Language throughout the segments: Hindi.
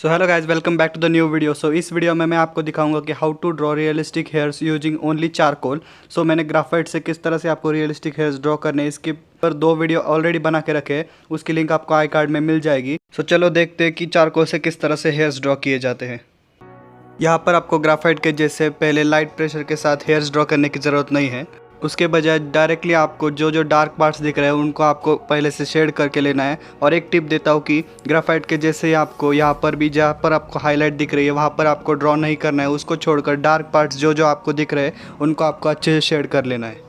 So hello guys, welcome back to the new video. So इस वीडियो में मैं आपको दिखाऊंगा कि how to draw realistic hairs using only charcoal. So मैंने ग्राफाइट से किस तरह से आपको रियलिस्टिक हेयर्स ड्रॉ करने हैं इसके पर 2 वीडियो ऑलरेडी बना के रखे हैं, उसकी लिंक आपको आई कार्ड में मिल जाएगी। सो चलो देखते हैं कि चारकोल से किस तरह से हेयर्स ड्रॉ किए जाते हैं। यहाँ पर आपको ग्राफाइट के जैसे पहले लाइट प्रेशर के साथ हेयर्स ड्रॉ करने की ज़रूरत नहीं है। उसके बजाय डायरेक्टली आपको जो जो डार्क पार्ट्स दिख रहे हैं उनको आपको पहले से शेड करके लेना है। और एक टिप देता हूँ कि ग्राफाइट के जैसे ही आपको यहाँ पर भी जहाँ पर आपको हाईलाइट दिख रही है वहाँ पर आपको ड्रॉ नहीं करना है, उसको छोड़कर डार्क पार्ट्स जो जो आपको दिख रहे हैं उनको आपको अच्छे से शेड कर लेना है।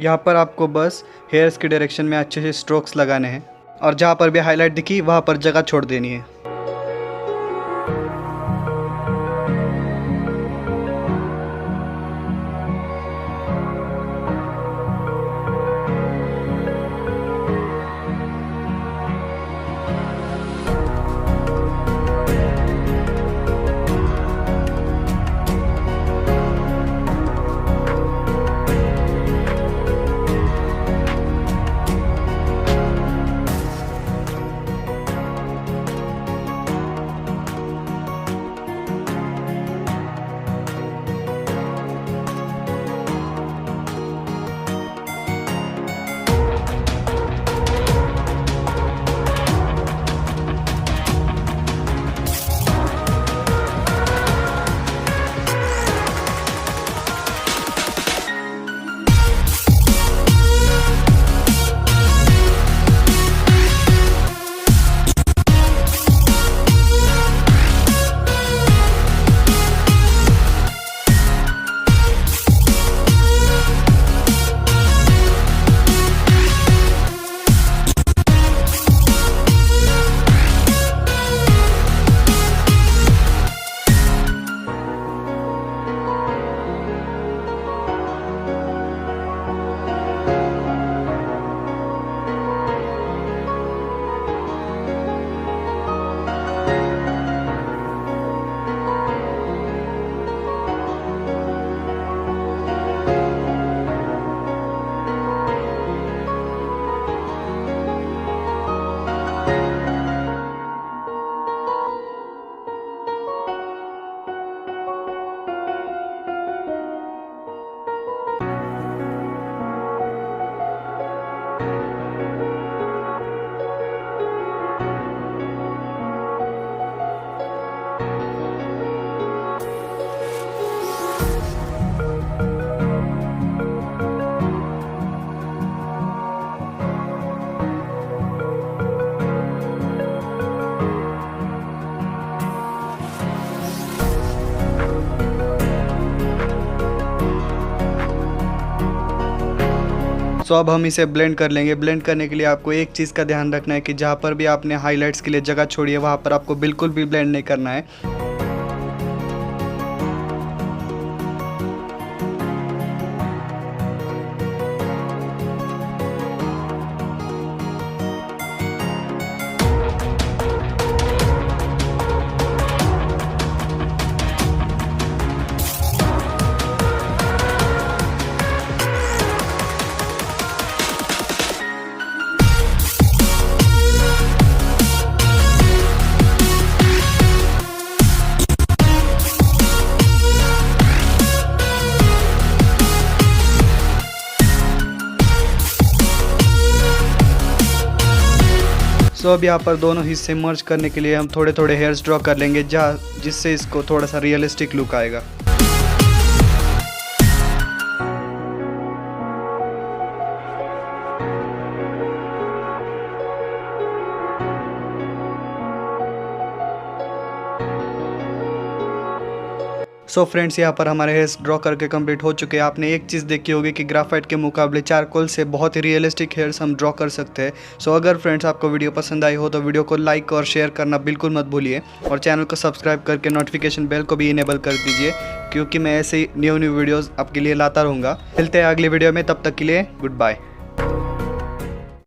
यहाँ पर आपको बस हेयर्स के डायरेक्शन में अच्छे से स्ट्रोक्स लगाने हैं और जहाँ पर भी हाईलाइट दिखी वहाँ पर जगह छोड़ देनी है। सो अब हम इसे ब्लेंड कर लेंगे। ब्लेंड करने के लिए आपको एक चीज़ का ध्यान रखना है कि जहाँ पर भी आपने हाइलाइट्स के लिए जगह छोड़ी है वहाँ पर आपको बिल्कुल भी ब्लेंड नहीं करना है। सो अब यहाँ पर दोनों हिस्से मर्ज करने के लिए हम थोड़े थोड़े हेयर्स ड्रॉ कर लेंगे जिससे इसको थोड़ा सा रियलिस्टिक लुक आएगा। सो फ्रेंड्स, यहाँ पर हमारे हेयर्स ड्रॉ करके कंप्लीट हो चुके हैं। आपने एक चीज़ देखी होगी कि ग्राफाइट के मुकाबले चारकोल से बहुत ही रियलिस्टिक हेयर्स हम ड्रॉ कर सकते हैं। सो अगर फ्रेंड्स आपको वीडियो पसंद आई हो तो वीडियो को लाइक और शेयर करना बिल्कुल मत भूलिए, और चैनल को सब्सक्राइब करके नोटिफिकेशन बेल को भी इनेबल कर दीजिए, क्योंकि मैं ऐसे ही न्यू वीडियोज़ आपके लिए लाता रहूँगा। मिलते हैं अगली वीडियो में, तब तक के लिए गुड बाय।